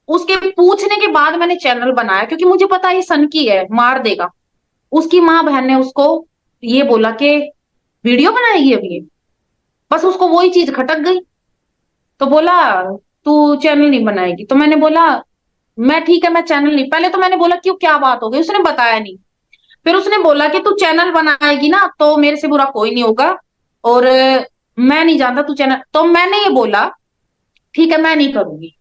उसके पूछने के बाद मैंने चैनल बनाया, क्योंकि मुझे पता है ये सन की है, मार देगा। उसकी माँ बहन ने उसको ये बोला कि वीडियो बनाएगी अब ये, बस उसको वही चीज खटक गई। तो बोला तू चैनल नहीं बनाएगी। तो मैंने बोला मैं ठीक है, मैं चैनल नहीं, पहले तो मैंने बोला क्यों, क्या बात हो गई, उसने बताया नहीं। फिर उसने बोला कि तू चैनल बनाएगी ना तो मेरे से बुरा कोई नहीं होगा, और मैं नहीं जानता तू चैनल। तो मैंने ये बोला ठीक है मैं नहीं करूंगी,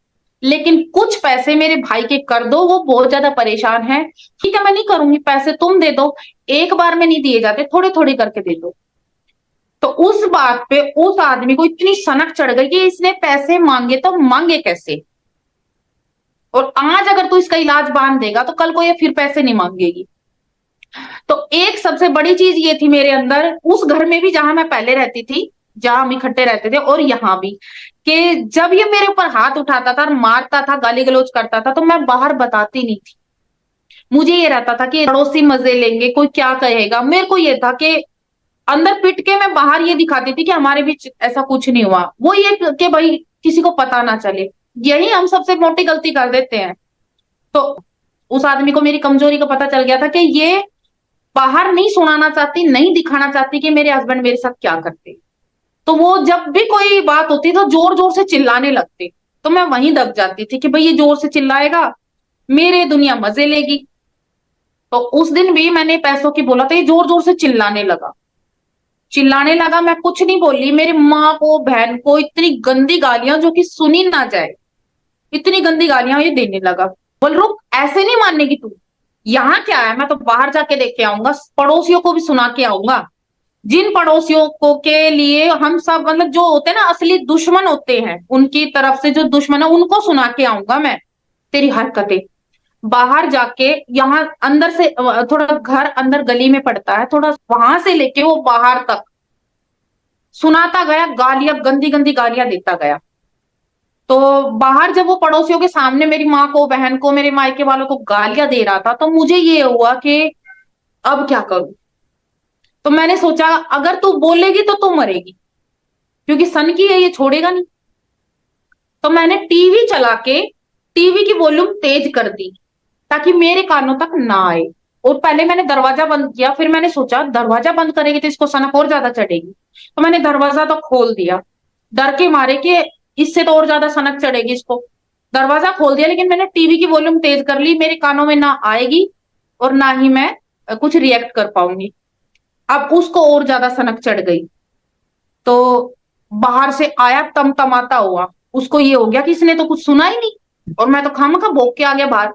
लेकिन कुछ पैसे मेरे भाई के कर दो, वो बहुत ज्यादा परेशान है। ठीक है मैं नहीं करूंगी, पैसे तुम दे दो, एक बार में नहीं दिए जाते, थोड़े थोड़े करके दे दो। तो उस बात पे उस आदमी को इतनी सनक चढ़ गई कि इसने पैसे मांगे तो मांगे कैसे, और आज अगर तू इसका इलाज बांध देगा तो कल को ये फिर पैसे नहीं मांगेगी। तो एक सबसे बड़ी चीज ये थी मेरे अंदर, उस घर में भी जहां मैं पहले रहती थी, जहां हम इकट्ठे रहते थे, और यहाँ भी, कि जब ये मेरे ऊपर हाथ उठाता था और मारता था, गाली गलौज करता था, तो मैं बाहर बताती नहीं थी। मुझे ये रहता था कि पड़ोसी मजे लेंगे, कोई क्या कहेगा। मेरे को ये था कि अंदर पिट के मैं बाहर ये दिखाती थी कि हमारे बीच ऐसा कुछ नहीं हुआ, वो ये कि भाई किसी को पता ना चले। यही हम सबसे मोटी गलती कर देते हैं। तो उस आदमी को मेरी कमजोरी का पता चल गया था कि ये बाहर नहीं सुनाना चाहती, नहीं दिखाना चाहती कि मेरे हस्बैंड मेरे साथ क्या करते। तो वो जब भी कोई बात होती तो जोर जोर से चिल्लाने लगते, तो मैं वहीं दब जाती थी कि भाई ये जोर से चिल्लाएगा, मेरे दुनिया मजे लेगी। तो उस दिन भी मैंने पैसों की बोला तो ये जोर जोर से चिल्लाने लगा, चिल्लाने लगा। मैं कुछ नहीं बोली, मेरी माँ को बहन को इतनी गंदी गालियां जो कि सुनी ना जाए, इतनी गंदी गालियां ये देने लगा। बोल रुक, ऐसे नहीं मानेगी तू, यहाँ क्या है, मैं तो बाहर जाके देख के आऊंगा, पड़ोसियों को भी सुना के आऊंगा। जिन पड़ोसियों को के लिए हम सब मतलब जो होते हैं ना असली दुश्मन होते हैं, उनकी तरफ से जो दुश्मन है उनको सुना के आऊंगा मैं तेरी हरकतें। बाहर जाके यहाँ अंदर से थोड़ा घर अंदर गली में पड़ता है, थोड़ा वहां से लेके वो बाहर तक सुनाता गया, गालियां गंदी गंदी गालियां देता गया। तो बाहर जब वो पड़ोसियों के सामने मेरी माँ को बहन को मेरे मायके वालों को गालियां दे रहा था, तो मुझे ये हुआ कि अब क्या करूं। तो मैंने सोचा अगर तू बोलेगी तो तू मरेगी, क्योंकि सन की है ये, छोड़ेगा नहीं। तो मैंने टीवी चला के टीवी की वॉल्यूम तेज कर दी ताकि मेरे कानों तक ना आए। और पहले मैंने दरवाजा बंद किया, फिर मैंने सोचा दरवाजा बंद करेगी तो इसको सनक और ज्यादा चढ़ेगी, तो मैंने दरवाजा तो खोल दिया, डर के मारे कि इससे तो और ज्यादा सनक चढ़ेगी इसको। दरवाजा खोल दिया, लेकिन मैंने टीवी की वॉल्यूम तेज कर ली, मेरे कानों में ना आएगी और ना ही मैं कुछ रिएक्ट कर पाऊंगी। अब उसको और ज्यादा सनक चढ़ गई। तो बाहर से आया तमतमाता हुआ, उसको ये हो गया कि इसने तो कुछ सुना ही नहीं, और मैं तो खामखा भौंक के आ गया बाहर।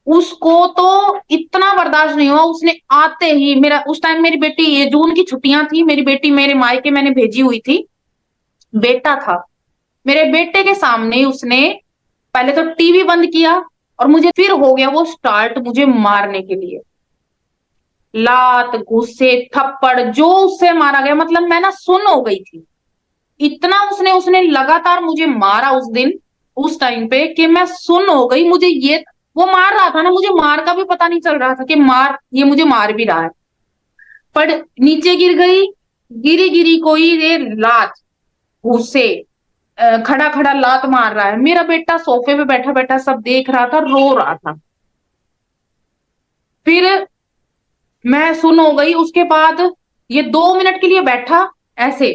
उसको तो इतना बर्दाश्त नहीं हुआ, उसने आते ही मेरा, उस टाइम मेरी बेटी, ये जून की छुट्टियां थी, मेरी बेटी मेरे मायके मैंने भेजी हुई थी, बेटा था, मेरे बेटे के सामने ही उसने पहले तो टीवी बंद किया, और मुझे फिर हो गया वो स्टार्ट मुझे मारने के लिए। लात घुसे थप्पड़ जो उससे मारा गया, मतलब मैं ना सुन हो गई थी। इतना उसने उसने लगातार मुझे मारा उस दिन, उस टाइम पे, कि मैं सुन हो गई। मुझे ये, वो मार रहा था ना, मुझे मार का भी पता नहीं चल रहा था कि मार, ये मुझे मार भी रहा है। पर नीचे गिर गई, गिरी गिरी कोई ये लात घुसे, खड़ा खड़ा लात मार रहा है। मेरा बेटा सोफे पे बैठा बैठा सब देख रहा था, रो रहा था। फिर मैं सुन हो गई। उसके बाद ये 2 मिनट के लिए बैठा ऐसे,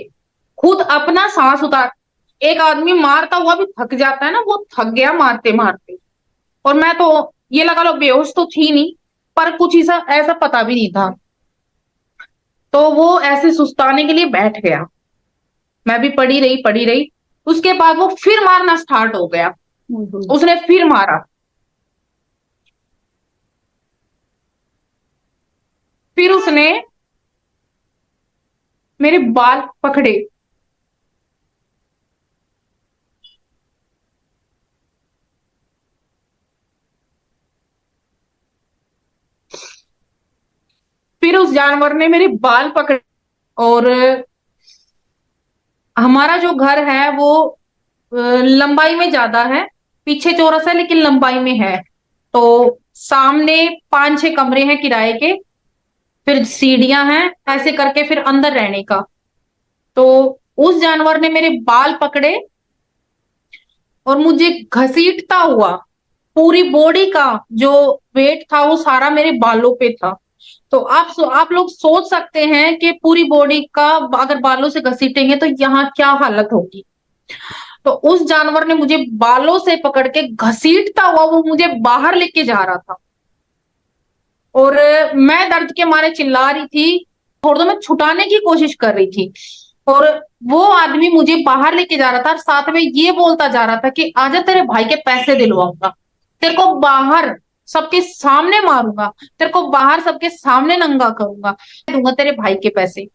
खुद अपना सांस उतार, एक आदमी मारता हुआ भी थक जाता है ना, वो थक गया मारते मारते। और मैं तो ये लगा लो बेहोश तो थी नहीं, पर कुछ ऐसा ऐसा पता भी नहीं था। तो वो ऐसे सुस्ताने के लिए बैठ गया, मैं भी पड़ी रही। उसके बाद वो फिर मारना स्टार्ट हो गया, उसने फिर मारा। फिर उसने मेरे बाल पकड़े, फिर उस जानवर ने मेरे बाल पकड़े। और हमारा जो घर है वो लंबाई में ज्यादा है, पीछे चौरस है लेकिन लंबाई में है। तो सामने 5-6 कमरे हैं किराए के, फिर सीढ़ियां हैं, ऐसे करके फिर अंदर रहने का। तो उस जानवर ने मेरे बाल पकड़े और मुझे घसीटता हुआ, पूरी बॉडी का जो वेट था वो सारा मेरे बालों पे था। तो आप लोग सोच सकते हैं कि पूरी बॉडी का अगर बालों से घसीटेंगे तो यहाँ क्या हालत होगी। तो उस जानवर ने मुझे बालों से पकड़ के घसीटता हुआ वो मुझे बाहर लेके जा रहा था। और मैं दर्द के मारे चिल्ला रही थी, छोड़ दो, मैं छुटाने की कोशिश कर रही थी। और वो आदमी मुझे बाहर लेके जा रहा था और साथ में ये बोलता जा रहा था कि आजा तेरे भाई के पैसे दिलवाऊंगा, तेरे को बाहर सबके सामने मारूंगा, तेरे को बाहर सबके सामने नंगा करूंगा, दूंगा तेरे भाई के पैसे।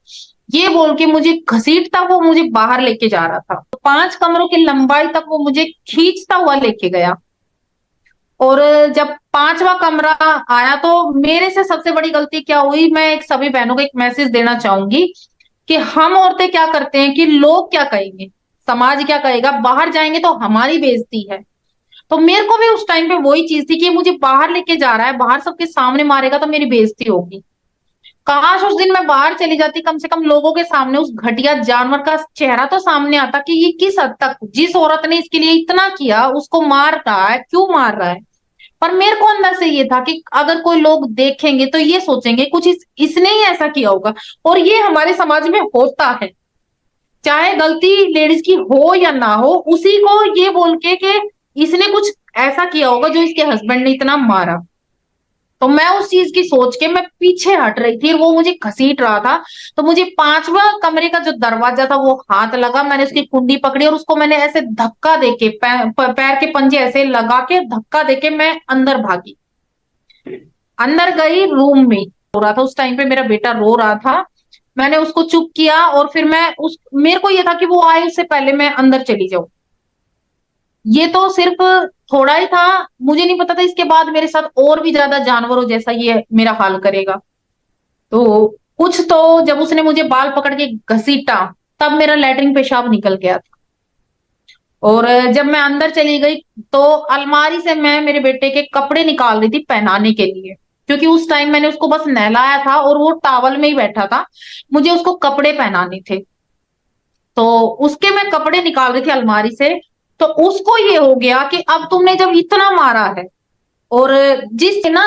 ये बोल के मुझे घसीटता वो मुझे बाहर लेके जा रहा था। 5 कमरों की लंबाई तक वो मुझे खींचता हुआ लेके गया। और जब 5वां कमरा आया तो मेरे से सबसे बड़ी गलती क्या हुई, मैं एक सभी बहनों को एक मैसेज देना चाहूंगी कि हम औरतें क्या करते हैं कि लोग क्या कहेंगे, समाज क्या कहेगा, बाहर जाएंगे तो हमारी बेइज्जती है। तो मेरे को भी उस टाइम पे वही चीज थी कि मुझे बाहर लेके जा रहा है, बाहर सबके सामने मारेगा तो मेरी बेइज्जती होगी। काश उस दिन मैं बाहर चली जाती, कम से कम लोगों के सामने उस घटिया जानवर का चेहरा तो सामने आता कि ये किस हद तक, जिस औरत ने इसके लिए इतना किया उसको मार रहा है, क्यों मार रहा है। पर मेरे को अंदर से ये था कि अगर कोई लोग देखेंगे तो ये सोचेंगे कुछ इसने ही ऐसा किया होगा। और ये हमारे समाज में होता है, चाहे गलती लेडीज की हो या ना हो, उसी को ये बोल के कि इसने कुछ ऐसा किया होगा जो इसके हस्बैंड ने इतना मारा। तो मैं उस चीज की सोच के मैं पीछे हट रही थी और वो मुझे घसीट रहा था। तो मुझे 5वां कमरे का जो दरवाजा था वो हाथ लगा, मैंने उसकी कुंडी पकड़ी और उसको मैंने ऐसे धक्का देके पैर के पंजे ऐसे लगा के धक्का देके मैं अंदर भागी। अंदर गई, रूम में रो रहा था उस टाइम पे, मेरा बेटा रो रहा था। मैंने उसको चुप किया और फिर मैं उस मेरे को ये था कि वो आए उससे पहले मैं अंदर चली जाऊं। ये तो सिर्फ थोड़ा ही था, मुझे नहीं पता था इसके बाद मेरे साथ और भी ज्यादा जानवरों जैसा ये मेरा हाल करेगा। तो कुछ तो जब उसने मुझे बाल पकड़ के घसीटा तब मेरा लैट्रिन पेशाब निकल गया था। और जब मैं अंदर चली गई तो अलमारी से मैं मेरे बेटे के कपड़े निकाल रही थी पहनाने के लिए, क्योंकि उस टाइम मैंने उसको बस नहलाया था और वो टॉवल में ही बैठा था, मुझे उसको कपड़े पहनाने थे। तो उसके मैं कपड़े निकाल रही थी अलमारी से। तो उसको ये हो गया कि अब तुमने जब इतना मारा है, और जिस ना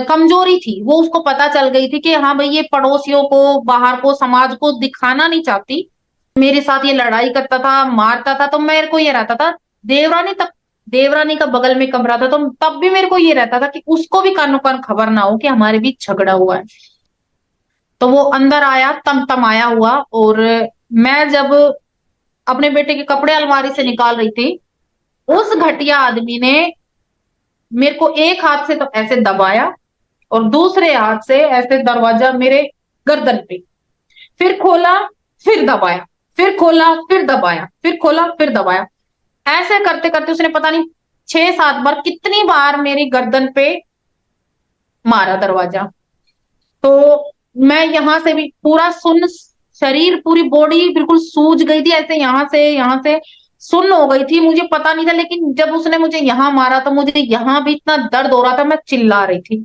कमजोरी थी वो उसको पता चल गई थी कि हाँ भाई ये पड़ोसियों को, बाहर को, समाज को दिखाना नहीं चाहती, मेरे साथ ये लड़ाई करता था, मारता था। तो मेरे को ये रहता था, देवरानी तक, देवरानी का बगल में कमरा था, तो तब भी मेरे को ये रहता था कि उसको भी कानो कान खबर ना हो कि हमारे बीच झगड़ा हुआ है। तो वो अंदर आया तमतमाया हुआ, और मैं जब अपने बेटे के कपड़े अलमारी से निकाल रही थी, उस घटिया आदमी ने मेरे को एक हाथ से तो ऐसे दबाया और दूसरे हाथ से ऐसे दरवाजा मेरे गर्दन पे, फिर खोला, फिर दबाया, फिर खोला, फिर दबाया, फिर खोला, फिर दबाया। ऐसे करते करते उसने पता नहीं 6-7 बार कितनी बार मेरी गर्दन पे मारा दरवाजा। तो मैं यहां से भी पूरा सुन्न, शरीर पूरी बॉडी बिल्कुल सूज गई थी, ऐसे यहाँ से सुन्न हो गई थी, मुझे पता नहीं था। लेकिन जब उसने मुझे यहाँ मारा तो मुझे यहाँ भी इतना दर्द हो रहा था, मैं चिल्ला रही थी।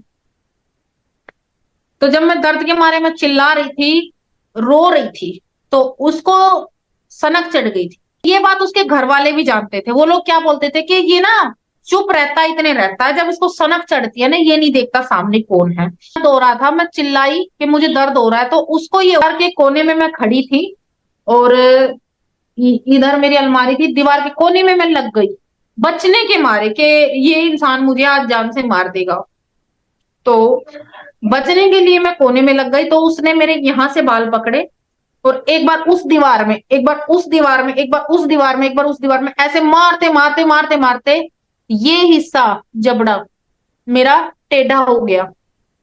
तो जब मैं दर्द के मारे मैं चिल्ला रही थी, रो रही थी, तो उसको सनक चढ़ गई थी। ये बात उसके घर वाले भी जानते थे। वो लोग क्या बोलते थे कि ये ना चुप रहता है, इतने रहता है, जब इसको सनक चढ़ती है ना ये नहीं देखता सामने कौन है। दर्द हो रहा था, मैं चिल्लाई कि मुझे दर्द हो रहा है, तो उसको ये दीवार के कोने में मैं खड़ी थी और इधर मेरी अलमारी थी, दीवार के कोने में मैं लग गई बचने के मारे कि ये इंसान मुझे आज जान से मार देगा। तो बचने के लिए मैं कोने में लग गई, तो उसने मेरे यहाँ से बाल पकड़े और एक बार उस दीवार में, एक बार उस दीवार में, एक बार उस दीवार में, एक बार उस दीवार में, ऐसे मारते मारते मारते मारते ये हिस्सा जबड़ा मेरा टेढ़ा हो गया।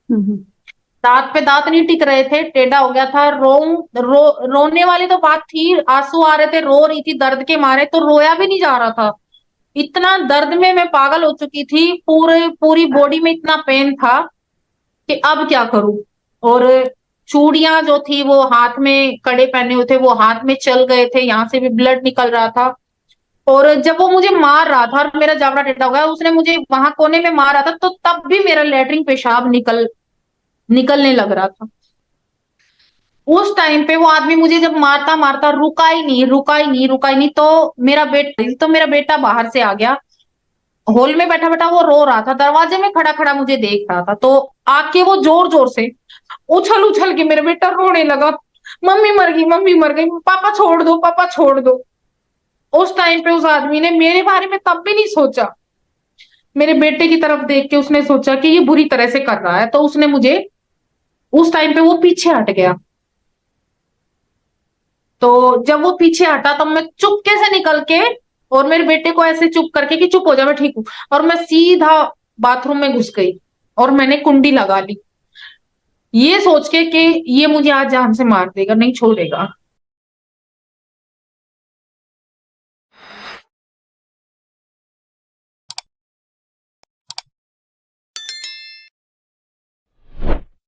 हम्म। दांत पे दांत नहीं टिक रहे थे, टेढ़ा हो गया था। रोने वाली तो बात थी, आंसू आ रहे थे, रो रही थी दर्द के मारे, तो रोया भी नहीं जा रहा था। इतना दर्द में मैं पागल हो चुकी थी, पूरे पूरी बॉडी में इतना पेन था कि अब क्या करूं। और चूड़ियां जो थी वो हाथ में, कड़े पहने हुए थे वो हाथ में चल गए थे, यहाँ से भी ब्लड निकल रहा था। और जब वो मुझे मार रहा था और मेरा जबड़ा टेढ़ा हो गया, उसने मुझे वहां कोने में मारा था, तो तब भी मेरा लैट्रिन पेशाब निकलने लग रहा था। उस टाइम पे वो आदमी मुझे जब मारता मारता रुका ही नहीं, रुका ही नहीं, रुका ही नहीं। तो मेरा बेटा बाहर से आ गया, हॉल में बैठा बैठा वो रो रहा था, दरवाजे में खड़ा खड़ा मुझे देख रहा था। तो आके वो जोर जोर से उछल उछल के मेरा बेटा रोने लगा, मम्मी मर गई, मम्मी मर गई, पापा छोड़ दो, पापा छोड़ दो। उस टाइम पे उस आदमी ने मेरे बारे में तब भी नहीं सोचा, मेरे बेटे की तरफ देख के उसने सोचा कि ये बुरी तरह से कर रहा है, तो उसने मुझे उस टाइम पे वो पीछे हट गया। तो जब वो पीछे हटा तब मैं चुपके से निकल के और मेरे बेटे को ऐसे चुप करके कि चुप हो जा मैं ठीक हूं, और मैं सीधा बाथरूम में घुस गई और मैंने कुंडी लगा ली, ये सोच के कि ये मुझे आज जान से मार देगा, नहीं छोड़ेगा।